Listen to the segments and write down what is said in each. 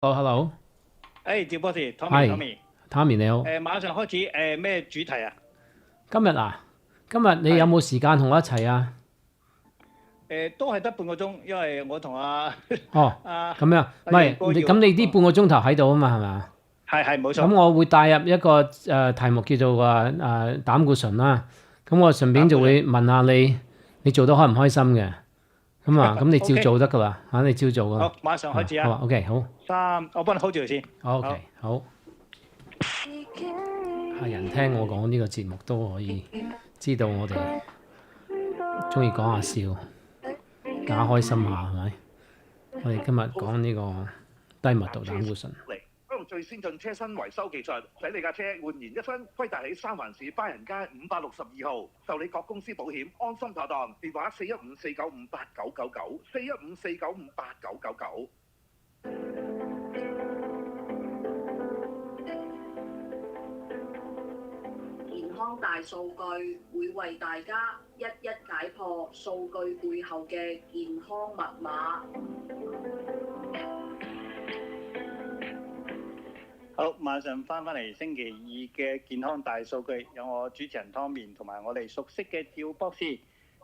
哦，hello，趙博士係，Tommy，，Tommy 你好。馬上開始，咩主題啊？今日啊，今日你有係，冇時間同我一齊啊？都係得半個鐘，因為我同阿哦，阿咁樣，唔阿楊係你咁哥要，你呢半個鐘頭喺度啊嘛，係咪啊？係冇錯，咁我會帶入一個題目叫做膽固醇啦。咁我順便就膽固醇會問下你，你做得開唔開心嘅？咁你照，OK，做得噶啦，你照做噶啦。好，馬上開始啊！好啊，OK，好三，我幫你 hold 住先，好，，OK，好。係人聽我講呢個節目都可以知道我哋中意講下笑，假開心下係咪？我哋今日講呢個低密度膽固醇。嚟採用最先進車身維修技術，使你架車煥然一新。輝達喺三環市巴人街562號，受理各公司保險，安心妥當。電話415-495-8999 415-495-8999。健康大數據會為大家一一解破數據背後嘅健康密碼。好，馬上翻嚟星期二嘅健康大數據，有我主持人 Tommy 同埋我哋熟悉嘅趙博士。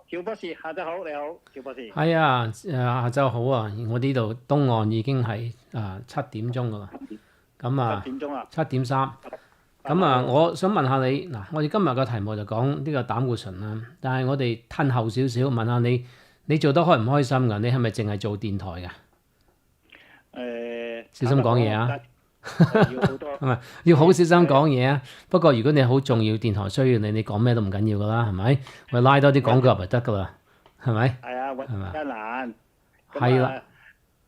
趙博士，下晝好，你好，趙博士。係啊，下晝好啊！我呢度東岸已經係7點鐘噶啦。咁啊7點鐘啦。7點3。咁我想問下你嗱，我哋今日嘅題目就講呢個膽固醇啦。但係我哋褪後少少，問下你，你做得開唔開心㗎？你係咪淨係做電台㗎？小心講嘢啊！要好多係咪要好小心講嘢啊？不過如果你好重要，電台需要你，你講咩都唔緊要噶啦，係咪？我拉多啲廣告入嚟得噶啦，係咪？係啊，揾艱難。係啦。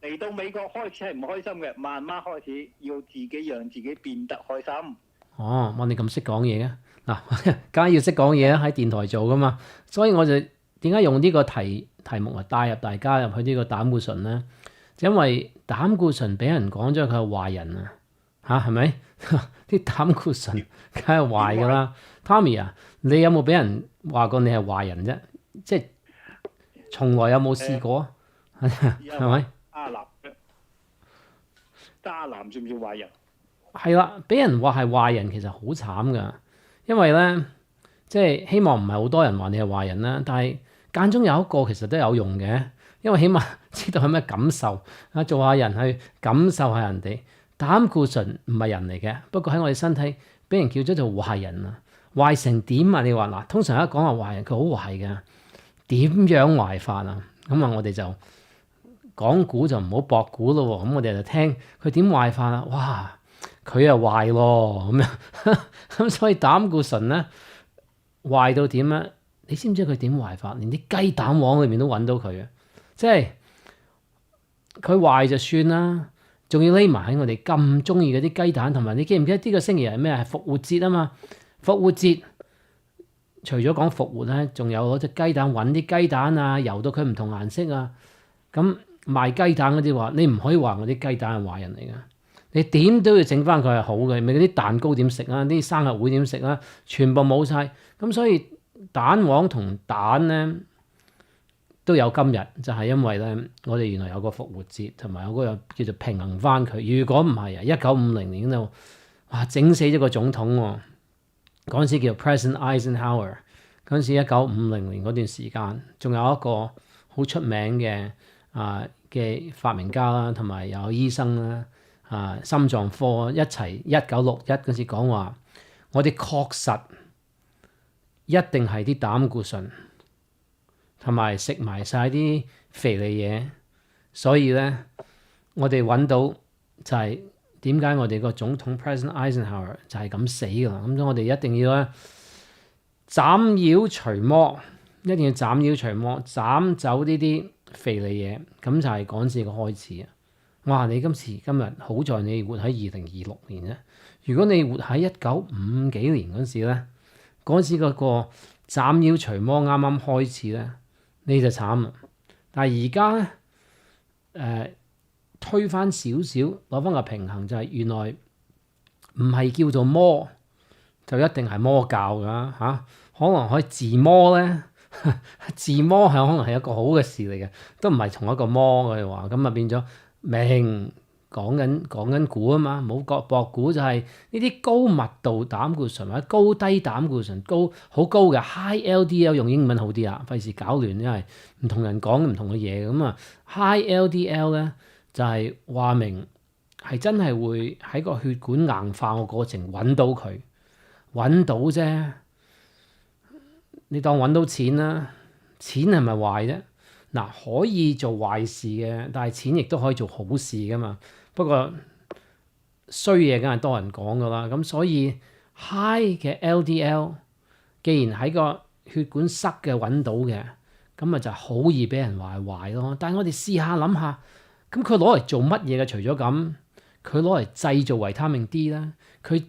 嚟到美國開始係唔開心嘅，慢慢開始要自己讓自己變得開心。哦，哇！你咁識講嘢嘅嗱，梗係要識講嘢啦，喺電台做噶嘛。所以我就點解用呢個題目嚟帶入大家入去呢個膽固醇咧？就因為膽固醇俾人講咗佢係壞人啊！嚇係咪？啲膽固醇梗係壞㗎啦。Tommy 啊，你有冇俾人話過你係壞人啫？即係從來有冇試過？係咪？渣男算唔算壞人？係啦，俾人話係壞人其實好慘㗎，因為咧即係希望唔係好多人話你係壞人啦，但係間中有一個其實都有用嘅，因為起碼知道係咩感受啊，做下人去感受下人哋。膽固醇唔係人嚟嘅，不過喺我哋身體俾人叫咗做壞人啊！壞成點啊？你話嗱，通常一講話壞人，佢好壞嘅，點樣壞法啊？咁啊，我哋就講古就唔好駁古咯喎。咁我哋就聽佢點壞法啊？哇！佢又壞咯咁樣，咁所以膽固醇咧壞到點咧？你知唔知佢點壞法？連啲雞蛋黃裏面都揾到佢啊！即係佢壞就算啦。仲要匿埋喺我哋咁中意嗰啲雞蛋，同埋你記唔記得呢個星期日係咩？係復活節啊嘛！復活節除咗講復活咧，仲有攞隻雞蛋揾啲雞蛋啊，油到佢唔同顏色啊。咁賣雞蛋嗰啲話，你唔可以話我啲雞蛋係壞人嚟㗎。你點都要整翻佢係好嘅，咪嗰啲蛋糕點食啊？啲生日會點食啊？全部冇晒。咁所以蛋黃同蛋咧都有今日，就係因為咧，我哋原來有個復活節，同埋有嗰個叫做平衡翻佢。如果唔係啊，1950年就哇整死咗個總統喎。嗰陣時叫 President Eisenhower。嗰陣時1950年嗰段時間，仲有一個好出名嘅嘅發明家啦，同埋有醫生啦心臟科一齊1961嗰時講話，我哋確實一定係啲膽固醇。同埋食埋晒啲肥膩嘢，所以咧，我哋揾到就係點解我哋個總統 President Eisenhower 就係咁死㗎啦。咁所以我哋一定要咧斬妖除魔，一定要斬妖除魔，斬走呢啲肥膩嘢，咁就係嗰陣時個開始啊！哇！你今時今日好在你活喺2026年啫，如果你活喺1950幾年嗰時咧，嗰陣時嗰個斬妖除魔啱啱開始咧。你就慘啦！但係而家咧，推翻少少，攞翻個平衡，就係原來唔係叫做魔，就一定係魔教㗎嚇。可能可以自魔咧，自魔係可能係一個好嘅事嚟嘅，都唔係同一個魔嘅話，咁啊變咗明講緊股啊嘛，冇博股就係呢啲高密度膽固醇或者高低膽固醇好高嘅 high LDL 用英文好啲啊，費事搞亂，因為唔同人講唔同嘅嘢咁啊。high LDL 咧就係話明係真係會喺個血管硬化嘅過程揾到佢，揾到啫。你當揾到錢啦，錢係咪壞啫？嗱，可以做壞事嘅，但係錢亦都可以做好事噶嘛。不過衰嘢梗係多人講噶啦，咁所以 high 嘅 LDL 既然喺個血管塞嘅揾到嘅，咁咪就好易俾人話係壞咯。但係我哋試下諗下，咁佢攞嚟做乜嘢嘅？除咗咁，佢攞嚟製造維他命 D 啦，佢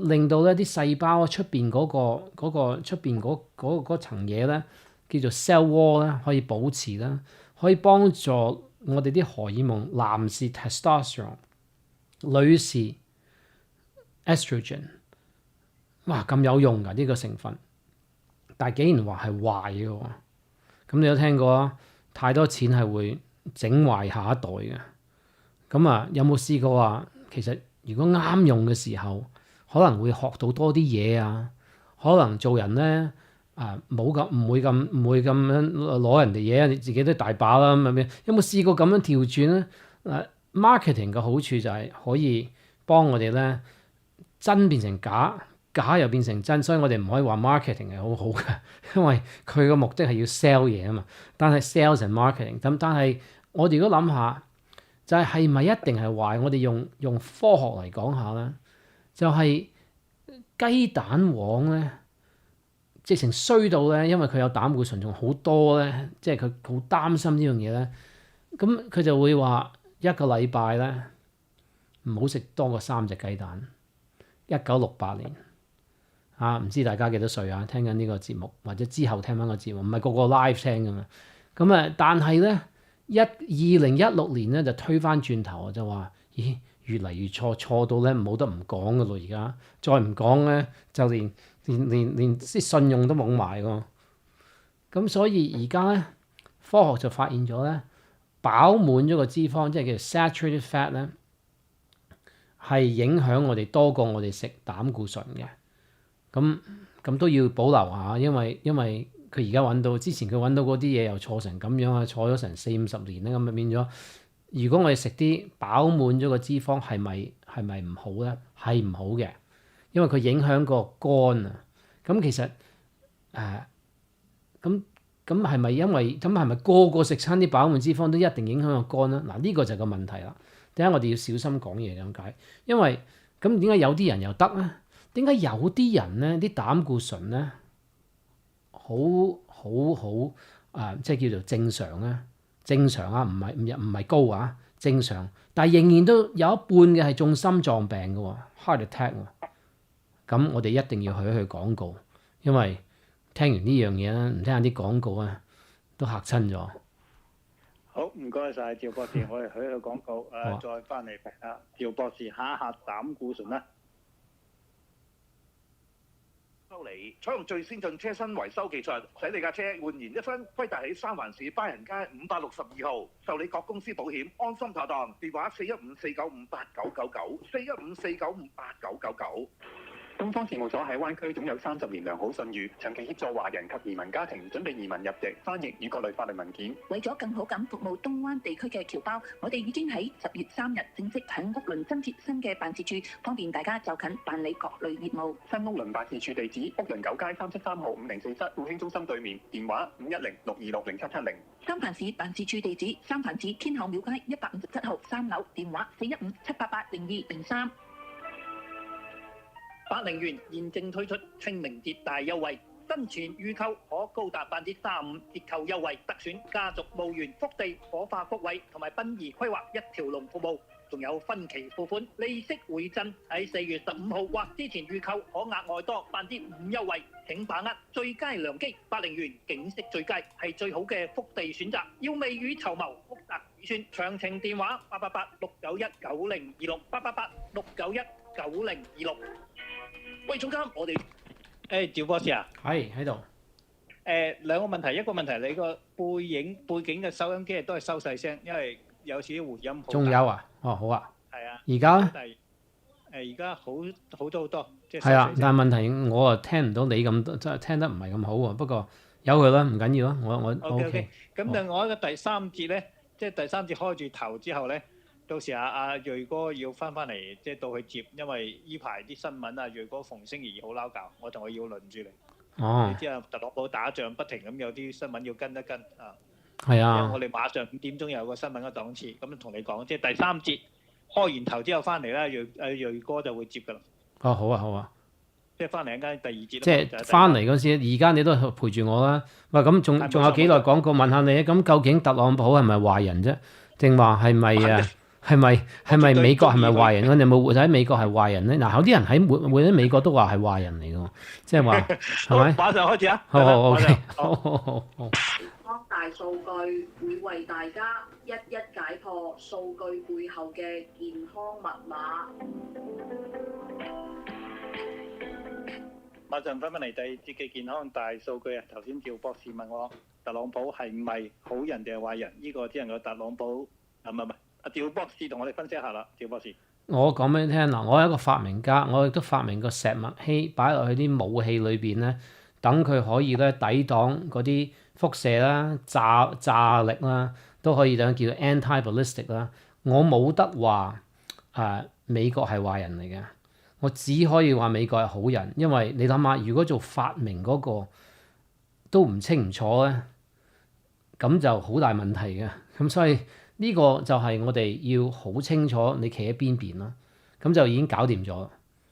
令到咧啲細胞出邊出邊嗰層嘢咧，叫做 cell wall 咧，可以保持啦，可以幫助我哋啲荷爾蒙，男士 testosterone， 女士 estrogen， 哇咁有用㗎呢個成分，但係竟然話係壞嘅喎，咁你都聽過啊？太多錢係會整壞下一代嘅。咁啊，有冇試過啊？其實如果啱用嘅時候，可能會學到多啲嘢啊。可能做人咧唔會咁樣攞人哋嘢，你自己都大把啦。咁樣有冇試過咁樣調轉咧？marketing 嘅好處就係可以幫我哋咧真變成假，假又變成真，所以我哋唔可以話 marketing 係好好嘅，因為佢個目的係要 sell 嘢啊嘛。但係 sales and marketing 咁，但係我哋如果諗下。就係咪一定係壞？我哋用科學嚟講下啦，就係雞蛋黃咧，直情衰到咧，因為佢有膽固醇仲好多咧，即係佢好擔心呢樣嘢咧。咁佢就會話一個禮拜咧唔好食多過3隻雞蛋。1968年唔知大家幾多歲啊？聽緊呢個節目或者之後聽翻個節目，唔係個個 live 聽噶嘛。咁啊，但係咧。2016年咧就推翻轉頭就話，咦，越嚟越錯到咧冇得唔講噶咯，而家再唔講咧就連啲信用都冇埋喎。咁所以而家咧科學就發現咗咧，飽滿咗個脂肪，即係叫 saturated fat 咧，係影響我哋多過我哋食膽固醇嘅。咁都要保留下，因為佢而家揾到，之前佢揾到嗰啲嘢又錯成咁樣啊，錯咗成40-50年咧，咁咪變咗。如果我哋食啲飽滿咗個脂肪，係咪唔好咧？係唔好嘅，因為佢影響個肝啊。咁其實咁係咪係咪個個食親啲飽滿脂肪都一定影響個肝咧？嗱，呢個就係個問題啦。點解我哋要小心講嘢咁解？因為咁點解有啲人又得咧？點解有啲人咧啲膽固醇咧？好即係叫做正常啊，正常啊，唔係高啊，正常，但係仍然都有一半嘅係中心臟病嘅喎 ，heart attack 喎。咁我哋一定要去一去廣告，因為聽完呢樣嘢咧，唔聽下啲廣告啊，都嚇親咗。好，唔該晒趙博士，我哋去一去廣告，再翻嚟啊，趙博士下一下膽固醇啦。修理採用最先進車身維修技術，使你架車煥然一新。輝達喺三環市巴人街562號，受理各公司保險，安心妥當。電話415-495-8999，415-495-8999。東方事務所喺灣區總有30年良好信譽，長期協助華人及移民家庭準備移民入籍、翻譯與各類法律文件。為咗更好咁服務東灣地區嘅僑胞，我哋已經喺10月3日正式喺屋崙增設新嘅辦事處，方便大家就近辦理各類業務。新屋崙辦事處地址：屋崙9街373號504室，富興中心對面。電話510-626-0770。三藩市辦事處地址：三藩市天后廟街157號3樓，電話415-788-0203。80元現正推出清明節大優惠，婚前預購可高達35%折扣優惠，特選家族墓園、福地、火化福位同埋殯儀規劃一條龍服務，仲有分期付款、利息回贈。喺4月15號或之前預購可額外多5%優惠，請把握最佳良機。80元景色最佳係最好嘅福地選擇，要未雨綢繆，福達預算。詳情電話888-691-9026 888-691-9026。喂，總監，我哋趙博士啊，係喺度。兩個問題，一個問題，你個背景嘅收音機都係收細聲，因為有少少回音。仲有啊？哦，好啊。啊。而家咧但係而家好咗好多，即係係啊，細細聲但係問題我啊聽唔到你咁多，真係聽得唔係咁好喎。不過由佢啦，唔緊要啊。我 OK OK。咁另外一個第三節咧，即係第三節開住頭之後咧，到時阿鋭哥要翻嚟，即係到佢接，因為依排啲新聞啊，鋭哥逢星期二好撈教，我同佢要輪住嚟。哦你，知啊，特朗普打仗不停咁有啲新聞要跟一跟啊。係啊因為我，哋馬上5點有個新聞嘅檔次，咁同你講，即係第三節開完頭之後翻嚟啦，鋭哥就會接㗎啦，哦好啊好啊。即係翻嚟一間第二節。即係翻嚟嗰時，而家你都陪住我啦。喂，咁仲係冇錯仲有幾耐廣告？問下你，咁究竟特朗普係咪壞人啫？定話係咪啊？係咪美國係咪壞人？我哋有冇活喺美國係壞人咧？嗱，有啲人喺活喺美國都話係壞人嚟㗎，即係話係咪？馬上開始啊！好好馬 OK，上好。健康大數據會為大家一一解破數據背後嘅健康密碼。馬上翻嚟第二節嘅健康大數據啊！頭先趙博士問我特朗普係唔係好人定係壞人？呢個只能夠特朗普唔係阿趙博士同我哋分析一下啦。趙博士，我講俾你聽嗱，我係一個發明家，我亦都發明個石墨烯擺落去啲武器裏邊咧，等佢可以咧抵擋嗰啲輻射啦、炸力啦，都可以等叫做 anti-ballistic 啦。我冇得話美國係壞人嚟嘅，我只可以話美國係好人，因為你諗下，如果做發明嗰個都唔清唔楚咧，咁就好大問題嘅。咁所以呢個就係我哋要好清楚你企喺邊邊啦，咁就已經搞掂咗，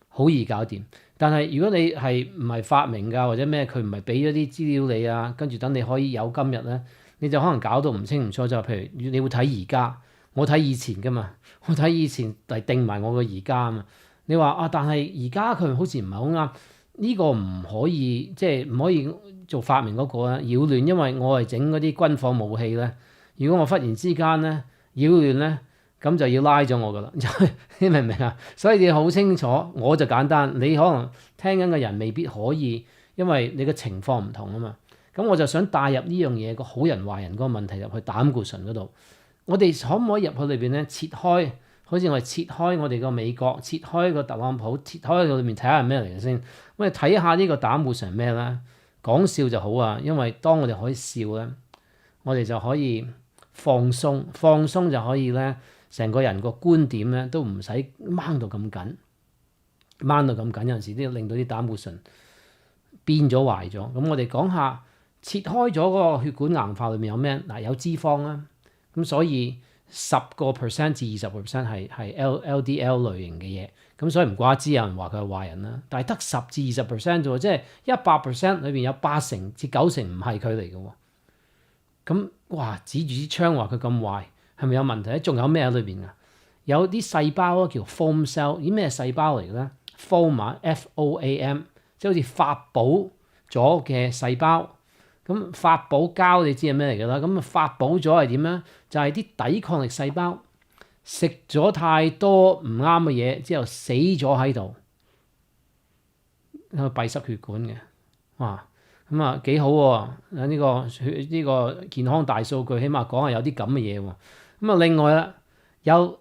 好易搞掂。但係如果你係唔係發明㗎或者咩，佢唔係俾咗啲資料你啊，跟住等你可以有今日咧，你就可能搞到唔清唔楚。就譬如你會睇而家，我睇以前㗎嘛，我睇以前嚟定埋我個而家啊嘛。你話啊，但係而家佢好似唔係好啱，呢個唔可以即係唔可以做發明嗰個啊，擾亂，因為我係整嗰啲軍火武器咧。如果我忽然之間咧擾亂咧，咁就要拉咗我噶啦，你明唔明啊？所以你好清楚，我就簡單，你可能聽緊嘅人未必可以，因為你嘅情況唔同啊嘛。咁我就想帶入呢樣嘢個好人壞人嗰個問題入去膽固醇嗰度，我哋可唔可以入去裏邊咧切開？好似我哋切開我哋個美國，切開個特朗普，切開個裏面睇下係咩嚟嘅先。我哋睇下呢個膽固醇係咩咧？講笑就好啊，因為當我哋可以笑咧，我哋就可以放鬆就可以咧，成個人個觀點咧都唔使掹到咁緊，掹到咁緊有陣時都令到啲膽固醇變咗壞咗。咁我哋講下切開咗嗰個血管硬化裏面有咩？嗱，有脂肪啦，咁所以10%至20%係 LDL 類型嘅嘢，咁所以唔怪之有人話佢係壞人啦。但係得10至20% 啫喎，即係100%裏邊有80至90%唔係佢嚟嘅喎。咁哇，指住支槍話佢咁壞，係咪有問題咧？仲有咩喺裏邊啊？有啲細胞叫 foam cell，啲咩細胞嚟嘅咧？foam FOAM，即係好似發泡咗嘅細胞。咁發泡膠你知係咩嚟㗎啦？咁發泡咗係點咧？就係啲抵抗力細胞食咗太多唔啱嘅嘢之後死咗喺度，閉塞血管嘅。哇！咁啊幾好喎！呢個健康大數據，起碼講係有啲咁嘅嘢喎。咁啊另外啦，有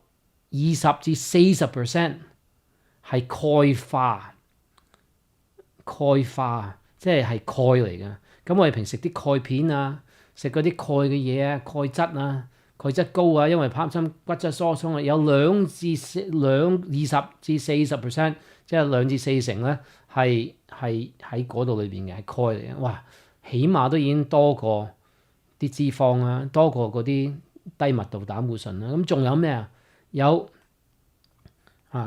20至40% 係鈣化，即係鈣嚟嘅。咁我哋平時食啲鈣片啊，食嗰啲鈣嘅嘢啊，鈣質啊，鈣質高啊，因為擔心骨質疏鬆啊，有20至40%，即係2至4成咧，係喺嗰度裏邊嘅，係鈣嚟嘅。哇，起碼都已經多過啲脂肪啦，多過嗰啲低密度膽固醇啦。咁仲有咩啊？有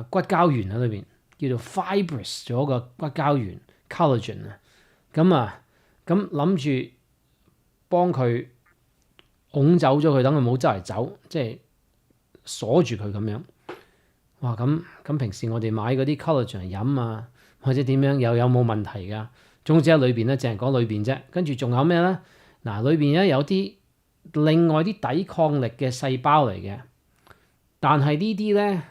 骨膠原喺裏邊，叫做 fibrous 咗個骨膠原 collagen 啊。咁諗住幫佢拱走咗佢，等佢冇周圍走，即係鎖住佢咁樣。哇！咁平時我哋買嗰啲 collagen 嚟飲啊，或者點樣又有冇問題㗎？總之喺裏邊咧，淨係講裏邊啫。跟住仲有咩咧？嗱，裏邊咧有啲另外啲抵抗力嘅細胞嚟嘅，但係呢啲咧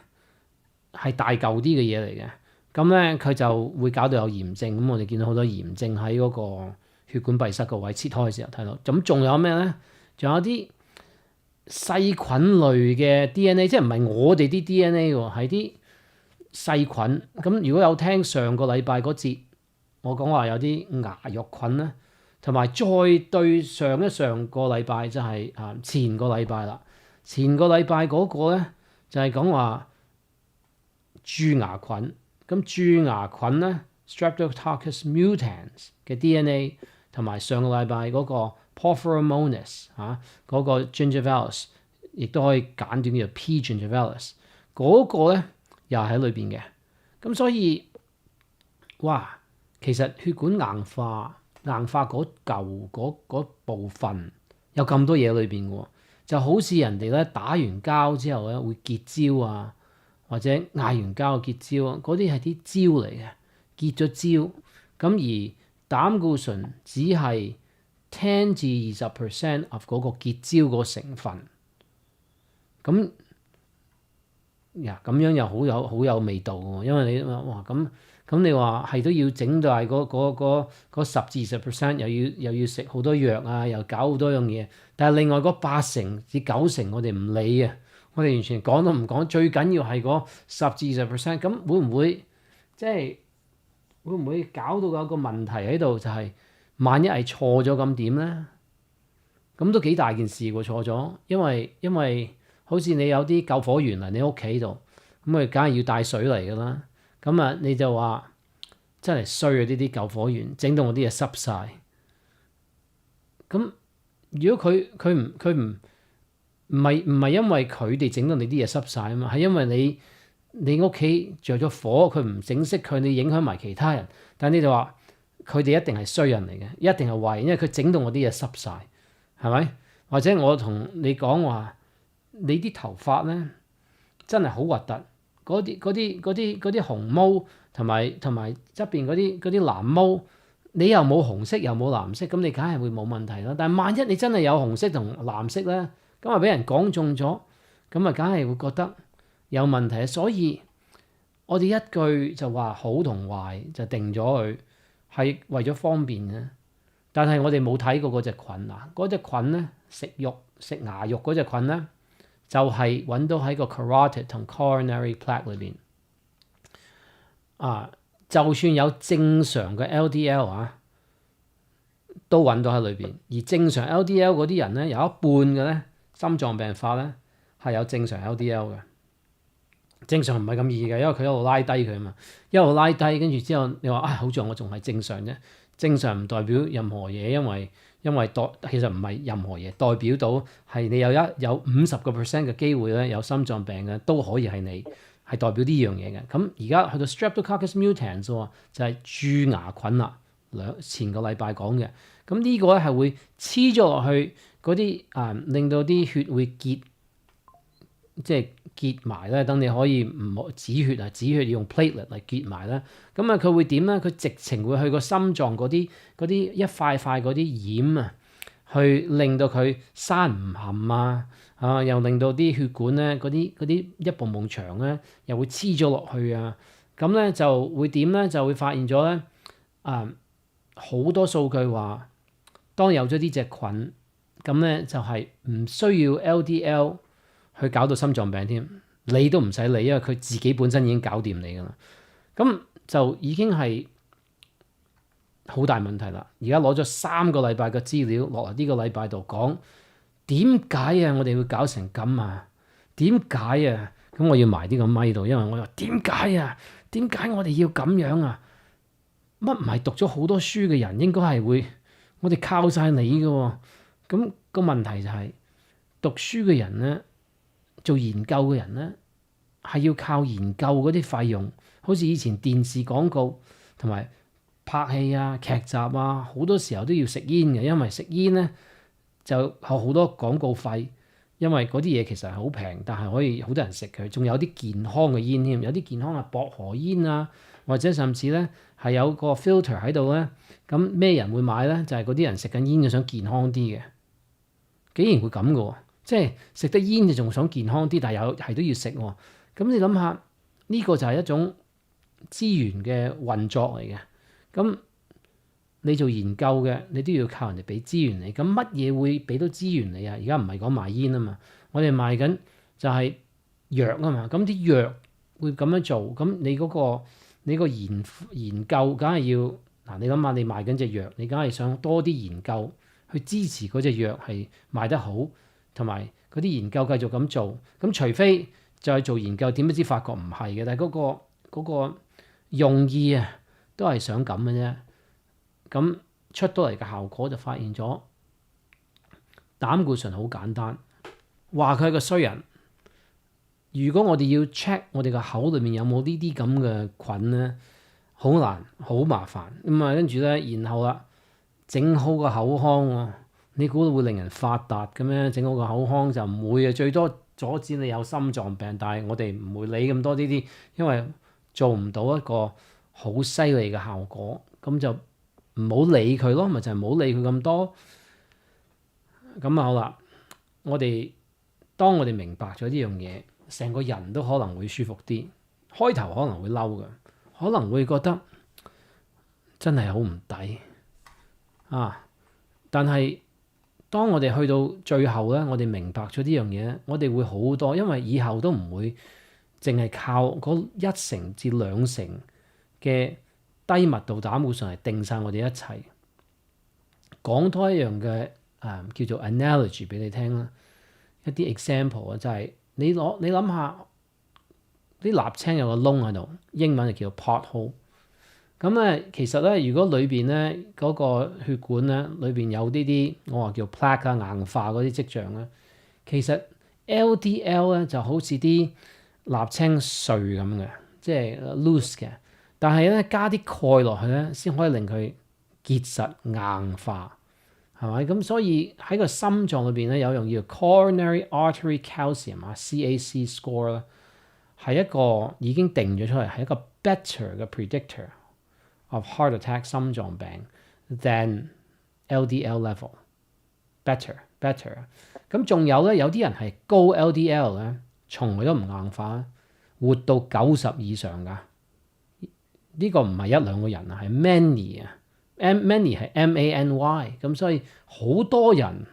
係大嚿啲嘅嘢嚟嘅。咁咧佢就會搞到有炎症。咁我哋見到好多炎症喺嗰個血管閉塞個位切開嘅時候睇到。咁仲有咩咧？仲有啲細菌類嘅 DNA，即係唔係我哋啲 DNA 喎，係啲細菌。咁如果有聽上個禮拜嗰節，我講話有啲牙肉菌咧，同埋再對上個禮拜就係前個禮拜啦。前個禮拜嗰個咧就係講話蛀牙菌。咁蛀牙菌咧 Streptococcus mutans 嘅 DNA 同埋上個禮拜嗰個 Porphyromonas 嗰個 gingivalis， 亦都可以簡短叫做 P. gingivalis， 嗰個咧又係喺裏邊嘅。咁所以哇，其實血管硬化嗰嚿嗰部分有咁多嘢裏邊喎，就好似人哋咧打完膠之後咧會結焦啊，或者嗌完膠結焦啊，嗰啲係啲焦嚟嘅，結咗焦。咁而膽固醇只係 10 至 20% of 嗰個結焦個成分。咁咁樣又好有味道喎，因為你哇咁你話係都要整到係嗰10至20%，又要食好多藥啊，又搞好多樣嘢。但係另外嗰8成至9成我哋唔理啊，我哋完全講都唔講。最緊要係嗰10至20%，咁會唔會即係會唔會搞到有個問題喺度？就係萬一係錯咗咁點咧？咁都幾大件事喎，錯咗，因為好似你有啲救火員嚟你屋企度，咁佢梗係要帶水嚟㗎啦。咁啊，你就話真係衰啊！呢啲救火員整到我啲嘢濕晒。咁如果佢唔係因為佢哋整到你啲嘢濕晒啊嘛，係因為你屋企着咗火，佢唔整熄佢，你影響埋其他人。但係你就話佢哋一定係衰人嚟嘅，一定係壞，因為佢整到我啲嘢濕晒，係咪？或者我同你講話，你啲頭髮咧真係好核突。嗰啲紅毛同埋側邊嗰啲藍毛，你又冇紅色又冇藍色，咁你梗係會冇問題啦。但係萬一你真係有紅色同藍色咧，咁啊俾人講中咗，咁啊梗係會覺得有問題。所以我哋一句就話好同壞就定咗佢，係為咗方便嘅。但係我哋冇睇過嗰隻菌啊，嗰隻菌咧食牙肉嗰隻菌咧。就係揾到喺個 carotid 同 coronary plaque 裏邊就算有正常嘅 LDL 都揾到喺裏邊。而正常 LDL 嗰啲人咧，有一半嘅咧心臟病發咧係有正常 LDL 嘅。正常唔係咁易嘅，因為佢一路拉低佢啊嘛，一路拉低，跟住之後你話好似我仲係正常啫。正常唔代表任何嘢，因為其實唔係任何嘢，代表到係你有50% 嘅機會咧有心臟病嘅都可以係你，係代表呢樣嘢嘅。咁而家去到 Streptococcus mutans 喎，就係蛀牙菌啦。前個禮拜講嘅，咁呢個咧係會黐咗落去嗰啲令到啲血會結，即係結埋咧，等你可以唔好止血啊！止血要用 platelet 嚟結埋啦。咁啊，佢會點咧？佢直情會去個心臟嗰啲一塊塊嗰啲硬啊，去令到佢閂唔冚又令到啲血管咧嗰啲一埲埲牆咧又會黐咗落去啊。咁咧就會點咧？就會發現咗咧好多數據話，當有咗呢隻菌，咁咧就係唔需要 LDL。去搞到心臟病添，你都唔使理，因為佢自己本身已經搞掂你噶啦。咁就已經係好大問題啦。而家攞咗3個禮拜嘅資料落嚟呢個禮拜度講，點解我哋會搞成咁啊？點解咁我要埋呢個咪度，因為我話點解點解我哋要咁樣啊？乜唔係讀咗好多書嘅人應該係會，我哋靠晒你嘅喎。咁個問題就係讀書嘅人咧。做研究嘅人咧，係要靠研究嗰啲費用，好似以前電視廣告同埋拍戲劇集好多時候都要食煙嘅，因為食煙咧就有好多廣告費，因為嗰啲嘢其實係好平，但係可以好多人食佢，仲有啲健康嘅煙添，有啲健康嘅薄荷煙或者甚至咧係有個 filter 喺度咧，咁咩人會買咧？就係嗰啲人食緊煙嘅想健康啲嘅，竟然會咁嘅喎！即係食得煙就仲想健康啲，但係係都要食喎。咁你諗下，呢個就係一種資源嘅運作嚟嘅。咁你做研究嘅，你都要靠人哋俾資源你。咁乜嘢會俾到資源你啊？而家唔係講賣煙啊嘛，我哋賣緊就係藥啊嘛。咁啲藥會咁樣做，咁你個研究梗係要嗱，你諗下你賣緊隻藥，你梗係想多啲研究去支持嗰隻藥係賣得好，同埋嗰啲研究繼續咁做。咁除非就係做研究，點不知發覺唔係嘅，但係嗰個用意啊，都係想咁嘅啫。咁出到嚟嘅效果就發現咗膽固醇好簡單，話佢係個衰人。如果我哋要 check 我哋個口裏面有冇呢啲咁嘅菌咧，好難，好麻煩。咁啊，跟住咧，然後啦，整好個口腔喎，你估會令人發達嘅咩？整好個口腔就唔會嘅，最多阻止你有心臟病。但係我哋唔會理咁多呢啲，因為做唔到一個好犀利嘅效果，咁就唔好理佢咯，咪就係唔好理佢咁多。咁啊好啦，當我哋明白咗呢樣嘢，成個人都可能會舒服啲。開頭可能會嬲嘅，可能會覺得真係好唔抵啊！但係當我哋去到最後咧，我哋明白咗呢樣嘢，我哋會好多，因為以後都唔會淨係靠嗰1成至2成嘅低密度膽固醇嚟定晒我哋一切。講多一樣嘅叫做 analogy 俾你聽啦，一啲 example 啊，就係你諗下啲瀝青有個窿喺度，英文就叫 pothole。咁咧其實咧，如果裏邊咧嗰個血管咧裏邊有啲我話叫 plaque 啊硬化嗰啲跡象咧，其實 LDL 咧就好似啲瀝青碎咁嘅，即係 loose 嘅。但係咧加啲鈣落去咧，先可以令佢結實硬化，係咪？咁所以喺個心臟裏邊咧有樣叫 coronary artery calcium 啊 CAC score 啦，係一個已經定咗出嚟，係一個 better 嘅 predictor of heart attack 心臟病 than LDL level better。咁仲有咧，有啲人係高 LDL 咧，從來都唔硬化，活到90以上㗎。呢個唔係1、2個人啊，係 many 啊，many 係 MANY。咁所以好多人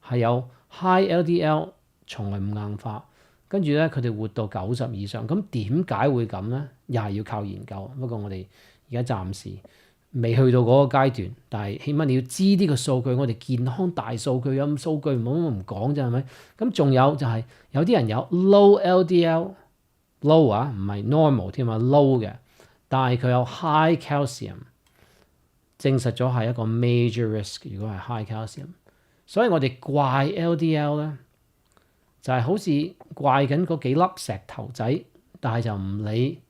係有 high LDL，從來唔硬化，跟住咧佢哋活到90以上。咁點解會咁咧？又係要靠研究。不過我哋而家暫時未去到嗰個階段，但係起碼你要知呢個數據。我哋健康大數據咁數據唔講啫，係咪？咁仲有就係有啲人有 low LDL，low 啊，唔係 normal 添啊 ，low 嘅。但係佢有 high calcium， 證實咗係一個 major risk。如果係 high calcium， 所以我哋怪 LDL 咧，就係好似怪緊嗰幾粒石頭仔，但係就唔理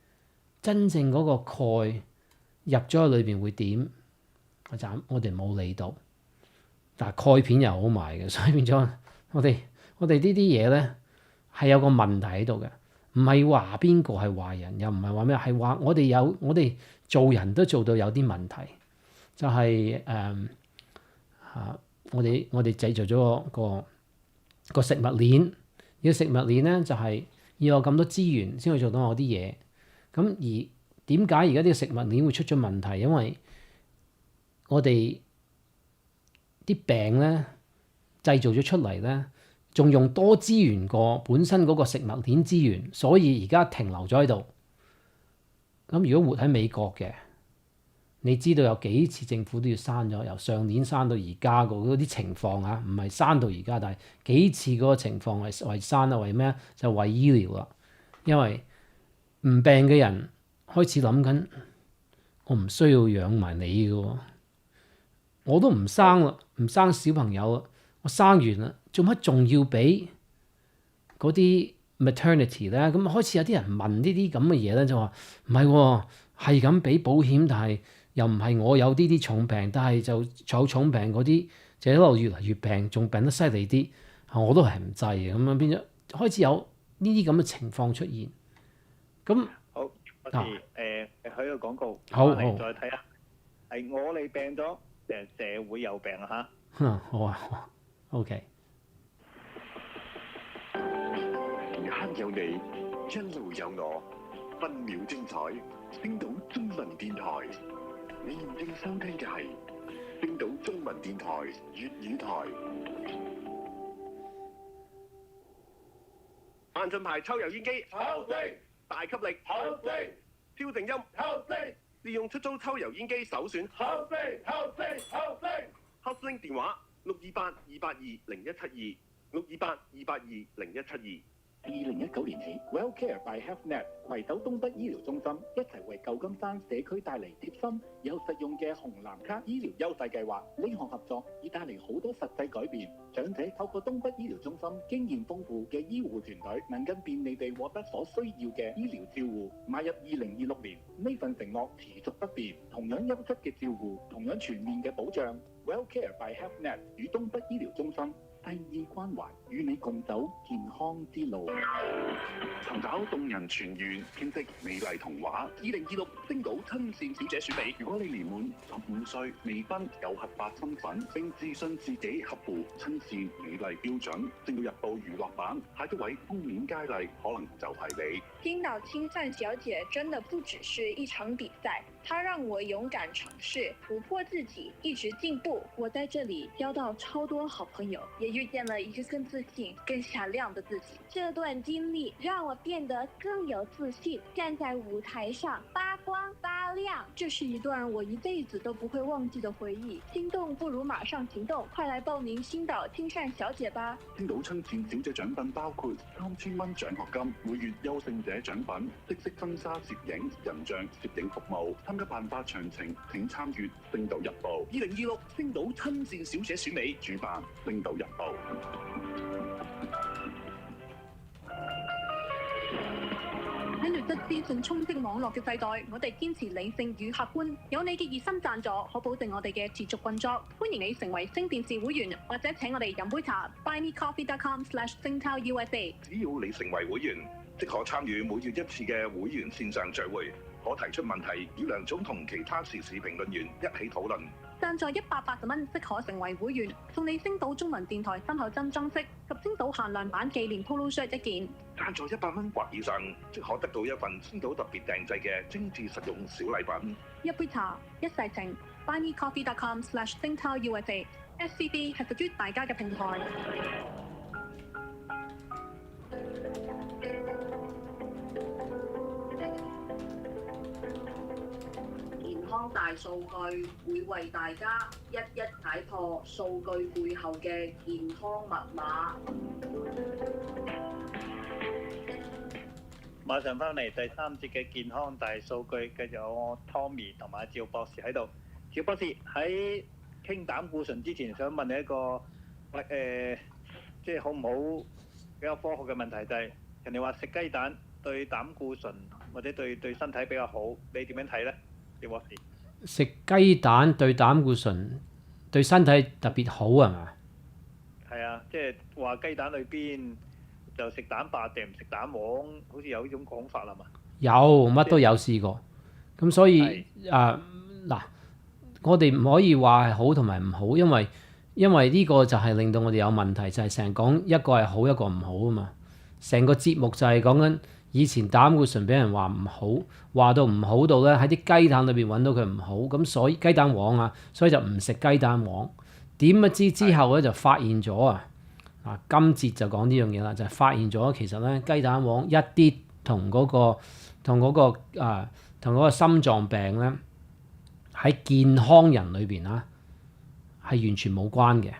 真正嗰個鈣入咗去裏邊會點。我哋冇理到，但係鈣片又好賣嘅，所以變咗我哋呢啲嘢咧係有個問題喺度嘅。唔係話邊個係壞人，又唔係話咩，係話我哋做人都做到有啲問題，就係我哋製造咗個食物鏈。呢個食物鏈咧就係要有咁多資源先可以做到我啲嘢。咁而點解而家呢個食物鏈會出咗問題？因為我哋啲病咧製造咗出嚟咧，仲用多資源過本身嗰個食物鏈資源，所以而家停留咗喺度。咁如果活喺美國嘅，你知道有幾次政府都要刪咗，由上年刪到而家嗰啲情況啊，唔係刪到而家，但係幾次嗰個情況係為刪啊，為咩？就為醫療啦。因為唔病嘅人開始諗緊，我唔需要養埋你嘅，我都唔生啦，唔生小朋友啦，我生完啦，做乜仲要俾嗰啲 maternity 咧？咁開始有啲人問呢啲咁嘅嘢咧，就話唔係喎，係咁俾保險，但係又唔係我有呢啲重病，但係就有重病嗰啲就一路越嚟越病，仲病得犀利啲，我都係唔制嘅。咁樣變咗開始有呢啲咁嘅情況出現。咁好，我哋喺個廣告，好再睇下，係我哋病咗，定社會有病啊？好啊 ，OK。時刻有你，一路有我，分秒精彩。星島中文電台，你現正收聽嘅係星島中文電台粵語台。慢進牌抽油煙機，大吸力，挑靜音，利用出租抽油煙機首選，Hotline 電話628-282-0172，628-282-0172。2019年起 ，WellCare by HealthNet 攜手東北醫療中心一齊為舊金山社區帶嚟貼心又實用嘅紅藍卡醫療優惠計劃。呢項合作已帶嚟好多實際改變，長者透過東北醫療中心經驗豐富嘅醫護團隊，能更便利地獲得所需要嘅醫療照護。邁入2026年，呢份承諾持續不變，同樣優質嘅照護，同樣全面嘅保障。WellCare by HealthNet 與東北醫療中心細意關懷，與你共走健康之路。尋找動人全員，編織美麗童話。2026星島親善小姐選美。如果你年滿15歲，未婚，有合法身份，並自信自己合乎親善美麗標準，星島日報娛樂版下一位封面佳麗，可能就係你。星島親善小姐真的不只是一場比賽，它讓我勇敢嘗試，突破自己，一直進步。我在這裡交到超多好朋友，也遇見了一個更自信、更閃亮的自己。這段經歷讓我變得更有自信，站在舞台上發光發亮。這是一段我一輩子都不會忘記的回憶。心動不如馬上行動，快來報名星島親善小姐吧！星島親善小姐獎品包括3000蚊獎學金，每月優勝者獎品、即式婚紗攝影、人像攝影服務。參加辦法詳情請參閱《星島日報》。2026星島親善小姐選美，主辦《星島日報》。喺劣質資訊充斥網絡嘅世代，我哋堅持理性與客觀。有你嘅熱心贊助，可保證我哋嘅持續運作。歡迎你成為星電視會員，或者請我哋飲杯茶。buymecoffee.com/singtelUSA。只要你成為會員，即可參與每月一次嘅會員線上聚會，可提出問題，與梁總同其他時事評論員一起討論。贊助180蚊即可成為會員，送你星島中文電台新口針裝飾及星島限量版紀念 Polo shirt 一件。贊助100蚊或以上，即可得到一份星島特別訂製嘅精緻實用小禮品。一杯茶，一世情。buymecoffee.com/singtelUSA。SCB 係屬於大家嘅平台。健康大數據會為大家一一解破數據背後嘅健康密碼。馬上翻嚟第3節嘅健康大數據，繼續有我 Tommy 同埋趙博士喺度。趙博士喺傾膽固醇之前，想問你一個即係好唔好比較科學嘅問題，就係人哋話食雞蛋對膽固醇或者對身體比較好，你點樣睇呢？趙博士，食雞蛋對膽固醇對身體特別好係嘛？係啊，即係話雞蛋裏邊就食蛋白定唔食蛋黃，好似有呢種講法係嘛？有乜都有試過，咁所以嗱，我哋唔可以話係好同埋唔好，因為呢個就係令到我哋有問題，就係成日講一個係好一個唔好啊嘛。成個節目就係講緊以前膽固醇俾人話唔好，話到唔好到咧喺啲雞蛋裏邊揾到佢唔好，咁所以雞蛋黃啊，所以就唔食雞蛋黃。點不知之後咧就發現咗今節就講呢樣嘢啦，就係發現咗其實咧雞蛋黃一啲同嗰個心臟病咧喺健康人裏邊係完全冇關嘅。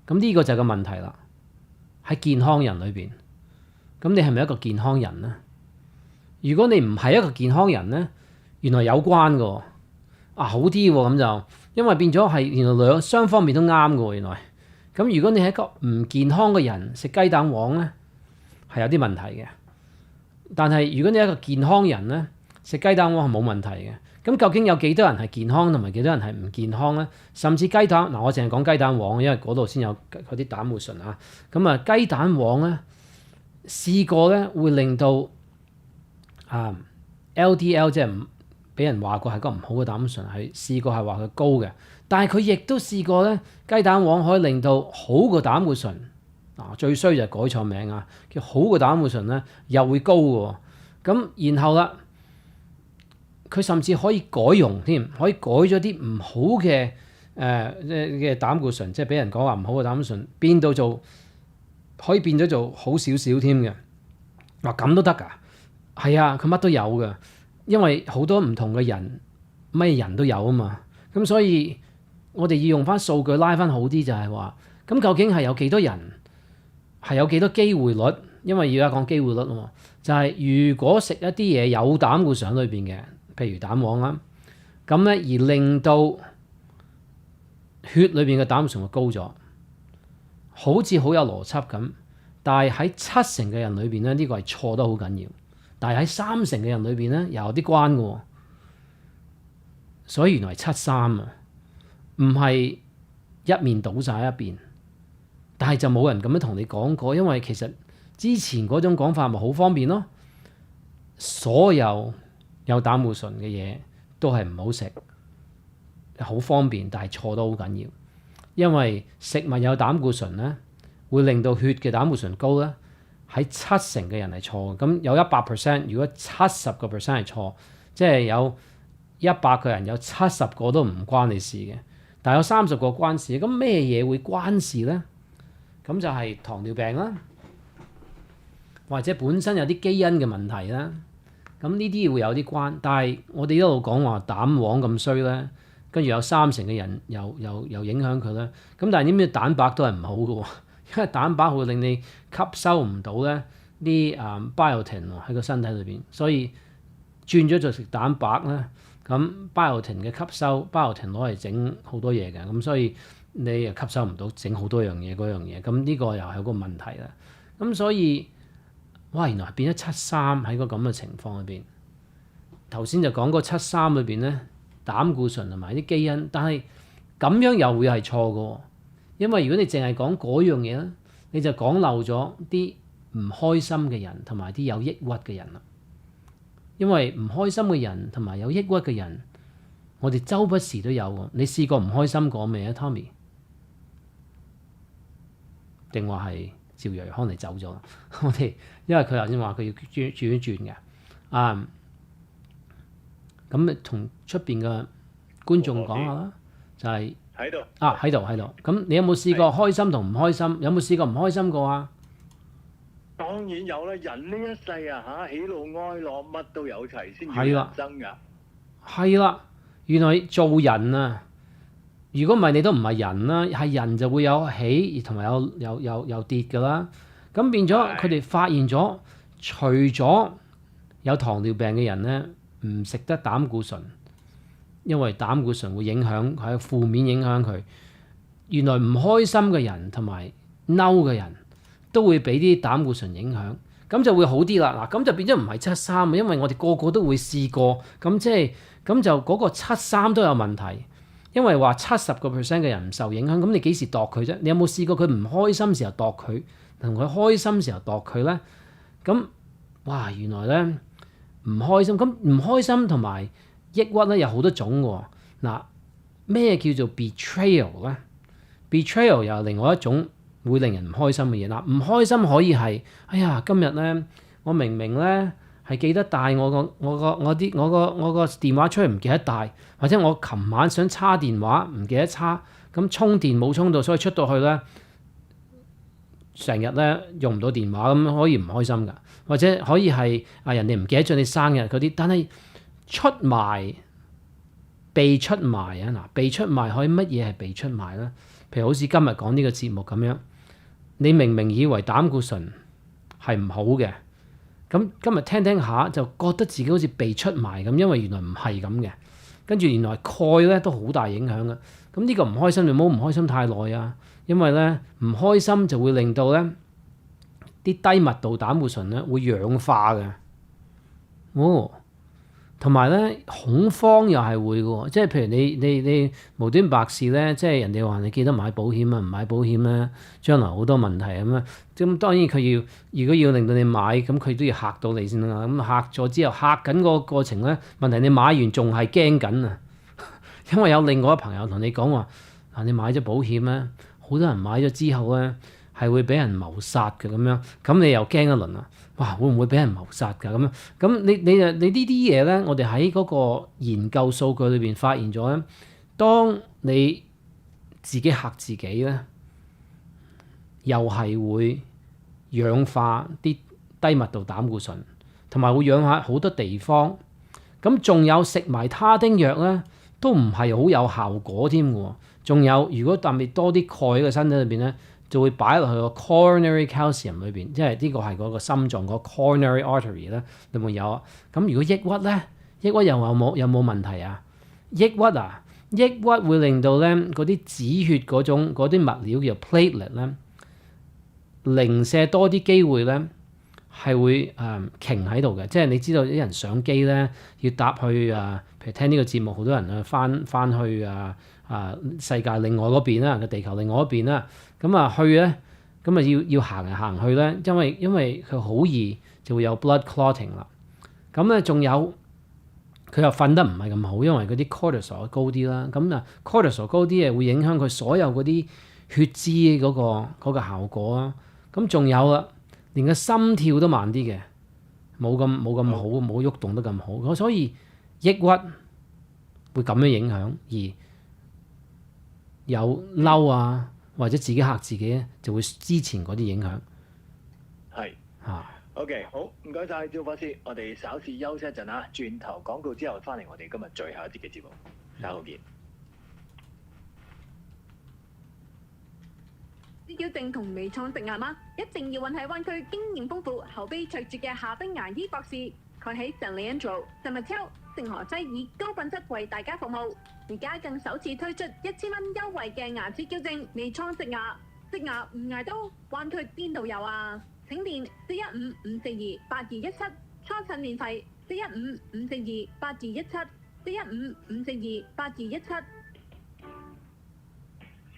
咁呢個就係個問題啦。喺健康人裏邊，咁你係咪一個健康人呢？如果你唔係一個健康人呢，原來有關嘅好啲喎，咁就因為變咗係原來雙方面都啱嘅喎，原來。咁如果你係一個唔健康嘅人食雞蛋黃呢，係有啲問題嘅。但係如果你係一個健康人呢，食雞蛋黃係冇問題嘅。咁究竟有幾多人係健康同埋幾多人係唔健康呢？甚至雞蛋我淨係講雞蛋黃，因為嗰度先有嗰啲膽固醇啊。咁雞蛋黃呢，試過呢會令到LDL 即係俾人話過係個唔好嘅膽固醇，係試過係話佢高嘅。但係佢亦都試過咧，雞蛋黃可以令到好個膽固醇最衰就係改錯名叫好個膽固醇咧又會高嘅。咁然後啦，佢甚至可以改容添，可以改咗啲唔好嘅嘅膽固醇，即係俾人講話唔好嘅膽固醇，可以變咗做好少少添嘅。咁都得㗎？係啊，佢乜都有㗎，因為好多唔同嘅人，咩人都有啊嘛。咁所以我哋要用翻數據拉翻好啲，就係話，咁究竟係有幾多人係有幾多機會率？因為而家講機會率啊嘛，就係如果食一啲嘢有膽固醇裏邊嘅，譬如蛋黃啦，咁咧而令到血裏邊嘅膽固醇會高咗，好似好有邏輯咁。但係喺七成嘅人裏邊咧，呢個係錯得好緊要。但係喺三成嘅人裏邊咧，又有啲關嘅喎。所以原來係73啊，唔係一面倒晒一邊。但係就冇人咁樣同你講過，因為其實之前嗰種講法咪好方便咯。所有有膽固醇嘅嘢都係唔好食，好方便，但係錯得好緊要。因為食物有膽固醇咧，會令到血嘅膽固醇高咧，喺七成嘅人係錯嘅。咁有100%，如果70%係錯，即係有100個人有70個都唔關你事嘅，但係有30個關事。咁咩嘢會關事咧？咁就係糖尿病啦，或者本身有啲基因嘅問題啦。咁呢啲會有啲關，但係我哋一路講話蛋黃咁衰咧，跟住有30%嘅人又影響佢咧。咁但係點知蛋白都係唔好嘅喎，因為蛋白會令你吸收唔到咧啲biotin 喺個身體裏邊，所以轉咗做食蛋白咧，咁 biotin 嘅吸收 biotin 攞嚟整好多嘢嘅，咁所以你又吸收唔到整好多樣嘢嗰樣嘢，咁呢個又係個問題啦。咁所以哇，原來係變咗73喺個咁嘅情況裏邊。頭先就講個73裏邊咧，膽固醇同埋啲基因，但係咁樣又會係錯嘅，因為如果你淨係講嗰樣嘢咧，你就講漏咗啲唔開心嘅人同埋啲有抑鬱嘅人啦。因為唔開心嘅人同埋有抑鬱嘅人，我哋周不時都有喎。你試過唔開心過未啊 ，Tommy？ 定話係趙瑞康嚟走咗？我哋因為佢頭先話佢要轉嘅，咁同出邊嘅觀眾講下啦，就係喺度喺度。咁你有冇試過開心同唔開心？有冇試過唔開心過啊？當然有啦，人呢一世啊喜怒哀樂乜都有齊先叫人生㗎。係啦，原來做人啊，如果唔係你都唔係人啦，係人就會有起同埋有跌㗎啦。咁變咗佢哋發現咗，除咗有糖尿病嘅人咧，唔食得膽固醇，因為膽固醇會影響係負面影響佢。原來唔開心嘅人同埋嬲嘅人都會俾啲膽固醇影響，咁就會好啲啦。嗱，咁就變咗唔係73，因為我哋個個都會試過，咁即係咁就嗰個73都有問題，因為話70% 嘅人唔受影響，咁你幾時度佢啫？你有冇試過佢唔開心時候度佢，同佢開心時候度佢咧？咁哇，原來咧唔開心，咁唔開心同埋抑鬱咧有好多種喎。嗱，咩叫做 betrayal 咧 ？betrayal 又係另外一種會令人唔開心嘅嘢啦。唔開心可以係，哎呀，今日咧我明明咧係記得帶我個電話出去唔記得帶，或者我琴晚想叉電話唔記得叉，咁充電冇充到，所以出到去咧成日咧用唔到電話，咁可以唔開心㗎。或者可以係人哋唔記得咗你生日嗰啲，但係出賣、被出賣啊！嗱，被出賣可以乜嘢係被出賣咧？譬如好似今日講呢個節目咁樣，你明明以為膽固醇係唔好嘅，咁今日聽下就覺得自己好似被出賣咁，因為原來唔係咁嘅。跟住原來鈣咧都好大影響嘅。咁呢個唔開心你唔好唔開心太耐啊，因為咧唔開心就會令到咧啲低密度膽固醇咧會氧化嘅。同埋咧恐慌又係會嘅，即係譬如你無端白事咧，即係人哋話你記得買保險啊，唔買保險咧，將來好多問題咁樣。咁當然佢如果要令到你買，咁佢都要嚇到你先啦。咁嚇咗之後，嚇緊個過程咧，問題你買完仲係驚緊啊，因為有另外一個朋友同你講話，你買咗保險咧，好多人買咗之後咧係會俾人謀殺嘅咁樣，咁你又驚一輪啊！哇，會唔會俾人謀殺㗎？咁樣咁你呢啲嘢咧，我哋喺嗰個研究數據裏邊發現咗咧，當你自己嚇自己咧，又係會氧化啲低密度膽固醇，同埋會氧化好多地方。咁仲有食埋他汀藥咧，都唔係好有效果添喎。仲有，如果特別多啲鈣喺個身體裏邊咧，就會擺落去個 coronary calcium 裏邊，即係呢個係嗰個心臟個 coronary artery 咧，裏面有。咁如果抑鬱咧，抑鬱有冇問題啊？抑鬱會令到咧嗰啲止血嗰啲物料叫 platelet 咧，零舍多啲機會咧係會停喺度嘅。即係你知道啲人上機咧要搭去譬如聽呢個節目，好多人啊翻去世界另外嗰邊啦，個地球另外一邊啦，咁去咧，咁要行嚟行去咧，因為佢好易就會有 blood clotting 啦。咁咧仲有佢又瞓得唔係咁好，因為嗰啲 cortisol 高啲啦。咁cortisol 高啲會影響佢所有嗰啲血脂嗰個效果啊。咁仲有啦，連個心跳都慢啲嘅，冇咁好，冇喐動得咁好。所以抑鬱會咁樣影響，而有嬲啊，或者自己嚇自己咧，就會之前嗰啲影響。係OK， 好，唔該晒趙博士，我哋稍事休息一陣啊，轉頭廣告之後翻嚟，我哋今日最後一節嘅節目，稍後見。知矯正同微創植牙嗎？一定要揾喺灣區經驗豐富、口碑卓絕嘅夏冰牙醫博士，佢喺 San Leandro、San Mateo、聖荷西以高品質為大家服務。而家更首次推出1000蚊優惠嘅牙齒矯正、微創植牙，植牙唔捱刀，灣區邊度有啊？請電415-542-8217，初診免費415-542-8217，415-542-8217。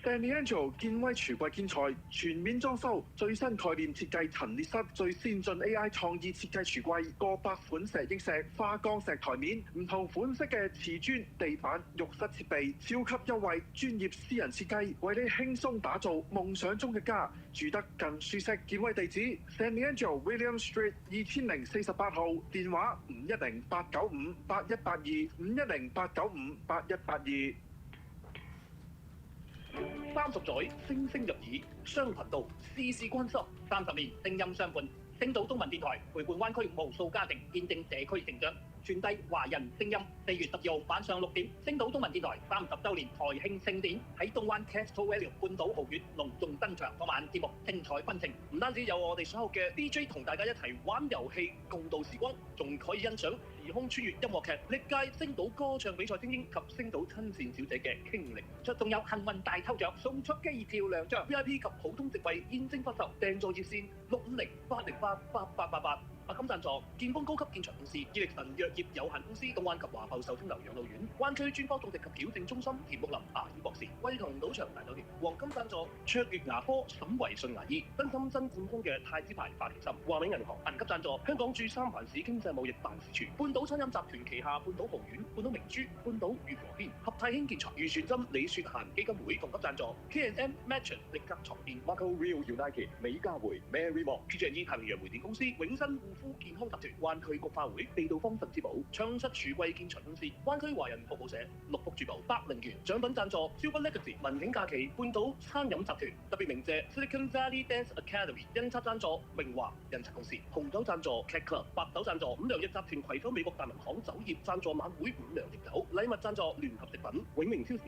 San Leandro 健威櫥櫃建材全面裝修，最新概念設計陳列室，最先進 AI 創意設計櫥櫃，過百款石英石、花崗石台面，唔同款式嘅瓷磚、地板、浴室設備，超級優惠，專業私人設計，為你輕鬆打造夢想中嘅家，住得更舒適。健威地址 San Leandro William Street 2048號，電話510-895-8182，510-895-8182。30載，聲聲入耳，雙頻道，事事關心，30年聲音相伴。星島中文電台陪伴灣區無數家庭，見證社區成長，傳遞華人聲音。4月12號晚上6點，星島中文電台30週年台慶盛典喺東灣 Castro Valley 半島豪苑隆重登場。嗰晚節目精彩紛呈，唔單止有我哋所有嘅 DJ 同大家一齊玩遊戲，共度時光，仲可以欣賞時空穿越音樂劇，歷屆星島歌唱比賽精英及星島親善小姐嘅傾力出，仲有幸運大抽獎，送出機票2張 VIP 及普通席位現正發售，訂座熱線650-808-8888。白金贊助健豐高級建材公司、伊力神藥業有限公司、東灣及華埠受精樓養老院、灣區專科種植及矯正中心、田木林牙醫博士、威同賭場大酒店。黃金贊助卓越牙科沈維信牙醫、真心真半空嘅太子牌發型心。華美銀行銀級贊助香港駐三藩市經濟貿易辦事處、半島餐飲集團旗下半島豪苑、半島明珠、半島裕和軒、合泰興建材、漁船針李雪嫻基金會同級贊助 K&M Mattress 力格床墊、Marco Real United 美家匯 Mary Mall、PG&E 太平洋煤電公司、永生護膚健康集團、灣區菊花會、地道方神之寶、昌室櫥櫃建材公司、灣區華人服務社、六福珠寶、百靈園獎品贊助 Silver Legacy 文景假期、半島餐飲集團，特別鳴謝 Silicon Valley Dance Academy 印刷贊助明華印刷公司、紅酒贊助 Cat Club、白酒贊助五糧液集團攜手美國大民行酒業贊助晚會五糧液酒、禮物贊助聯合食品永明超市。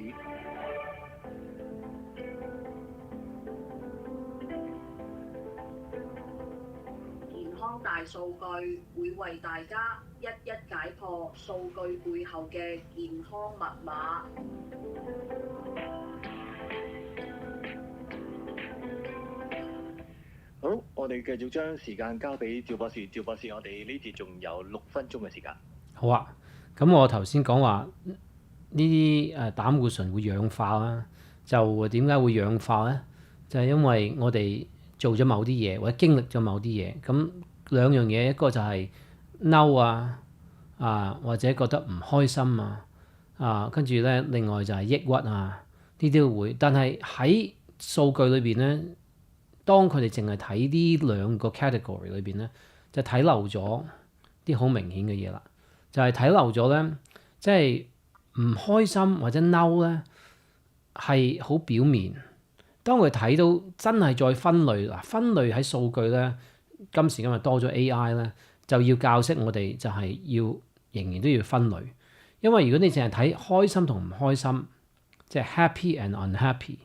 健康大數據會為大家一一解破數據背後嘅健康密碼。好，我哋繼續將時間交俾趙博士。趙博士，我哋呢節仲有6分鐘嘅時間。好啊，咁我頭先講話呢啲膽固醇會氧化啦，就點解會氧化咧？就係因為我哋做咗某啲嘢，或者經歷咗某啲嘢。咁兩樣嘢，一個就係嬲或者覺得唔開心跟住咧，另外就係抑鬱呢啲都會。但係喺數據裏邊咧，當佢哋淨係睇呢兩個 category 裏邊咧，就睇漏咗啲好明顯嘅嘢啦。就係睇漏咗咧，即係唔開心或者嬲咧，係好表面。當佢睇到真係再分類喺數據咧，今時今日多咗 AI 咧，就要教識我哋就係要仍然都要分類，因為如果你淨係睇開心同唔開心，即係 happy and unhappy，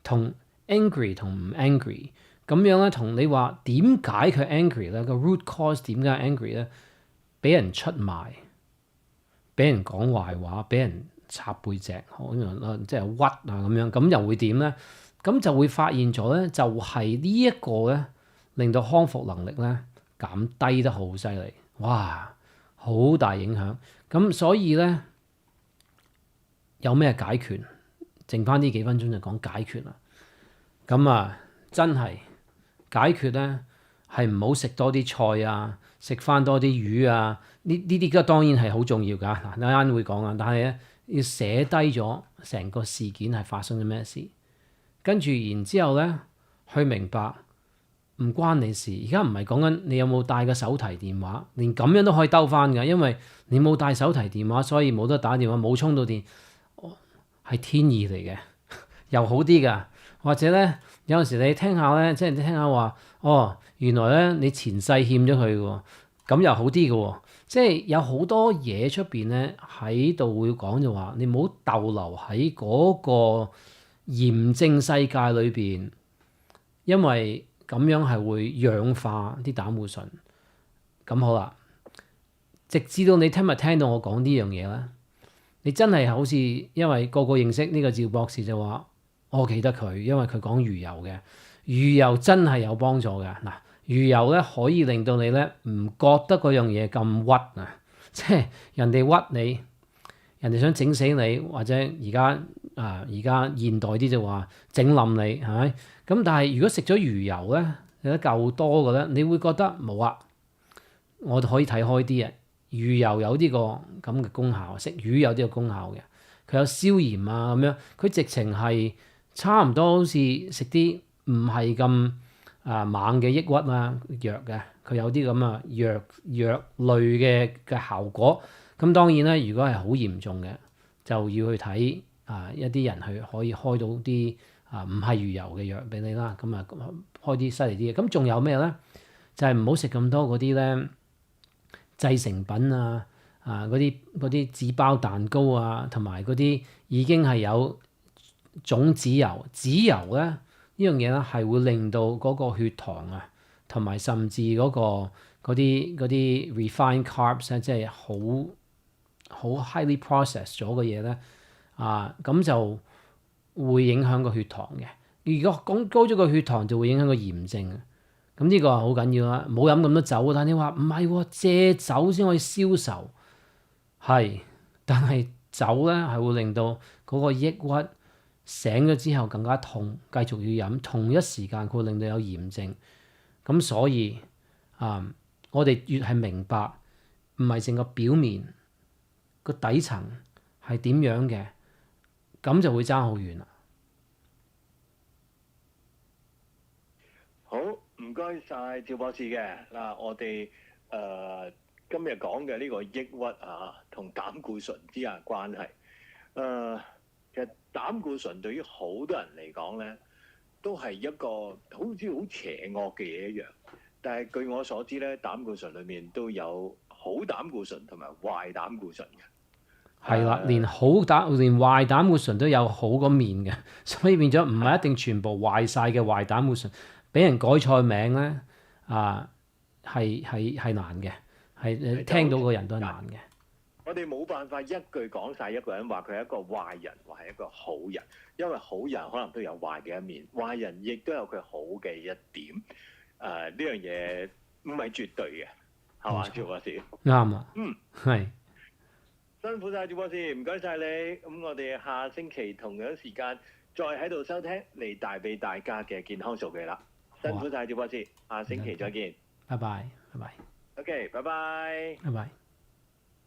同 angry 同唔 angry，咁樣咧，同你話點解佢 angry 咧？個 root cause 點解 angry 咧？俾人出賣，俾人講壞話，俾人插背脊，可能即係屈啊咁樣，咁又會點咧？咁就會發現咗咧，就係呢一個咧，令到康復能力咧減低得好犀利，哇，好大影響。咁所以咧，有咩解決？剩翻呢幾分鐘就講解決啦。咁啊，真係解決咧，係唔好食多啲菜啊，食翻多啲魚啊。呢啲當然係好重要㗎。嗱，一陣會講啊。但係咧，要寫低咗成個事件係發生咗咩事，跟住然之後咧，去明白唔關你事。而家唔係講緊你有冇帶個手提電話，連咁樣都可以兜翻㗎。因為你冇帶手提電話，所以冇得打電話，冇充到電，係天意嚟嘅，又好啲㗎。或者咧，有陣時你聽下咧，即係你聽下話，哦，原來咧你前世欠咗佢喎，咁又好啲嘅喎。即係有好多嘢出邊咧喺度會講就話，你唔好逗留喺嗰個炎症世界裏邊，因為咁樣係會氧化啲膽固醇。咁好啦，直至到你聽日聽到我講呢樣嘢咧，你真係好似因為個個認識呢個趙博士就話。我記得佢，因為佢講魚油嘅，魚油真係有幫助嘅。嗱，魚油咧可以令到你咧唔覺得嗰樣嘢咁屈啊，即係人哋屈你，人哋想整死你，或者而家現代啲就話整冧你，係咪？咁但係如果食咗魚油咧，食得夠多嘅咧，你會覺得冇啊，我可以睇開啲啊。魚油有呢個咁嘅功效，食魚有呢個功效嘅，佢有消炎啊咁樣，佢直情係。差唔多好似食啲唔係咁猛嘅抑鬱啊藥嘅，佢有啲咁啊藥類嘅效果。咁當然咧，如果係好嚴重嘅，就要去睇一啲人去可以開到啲唔係魚油嘅藥俾你啦。咁啊開啲犀利啲嘅。咁仲有咩咧？就係唔好食咁多嗰啲咧製成品啊嗰啲紙包蛋糕啊，同埋嗰啲已經係有。種子油，籽油咧呢樣嘢咧係會令到嗰個血糖啊，同埋甚至嗰啲 refined carbs 咧，即係好 highly processed 咗嘅嘢咧咁就會影響個血糖嘅。如果講高咗個血糖，就會影響個炎症啊。咁呢個係好緊要啦，唔好飲咁多酒。但係你話唔係喎，借酒先可以消愁，係，但係酒咧係會令到嗰個抑鬱。醒咗之後更加痛，繼續要飲，同一時間佢會令到有炎症。咁所以我哋越係明白，唔係淨個表面個底層係點樣嘅，咁就會爭好遠啦。好，唔該晒趙博士嘅嗱，我哋今日講嘅呢個抑鬱同膽固醇之間嘅關係其實膽固醇對於好多人嚟講咧，都係一個好似好邪惡嘅嘢一樣。但係據我所知咧，膽固醇裡面都有好膽固醇同埋壞膽固醇嘅。係啦，連壞膽固醇都有好嗰面嘅，所以變咗唔係一定全部壞晒嘅壞膽固醇，俾人改錯名咧係難嘅，係聽到個人都係難嘅。我哋冇辦法一句講晒一個人話佢係一個壞人或係一個好人，因為好人可能都有壞嘅一面，壞人亦都有佢好嘅一點。呢樣嘢唔係絕對嘅，係嘛，趙博士？啱啊。係。辛苦晒趙博士，唔該晒你。咁我哋下星期同樣時間再喺度收聽嚟帶俾大家嘅健康數據啦。辛苦晒趙博士，下星期再見。拜拜，拜拜。OK，拜拜。拜拜。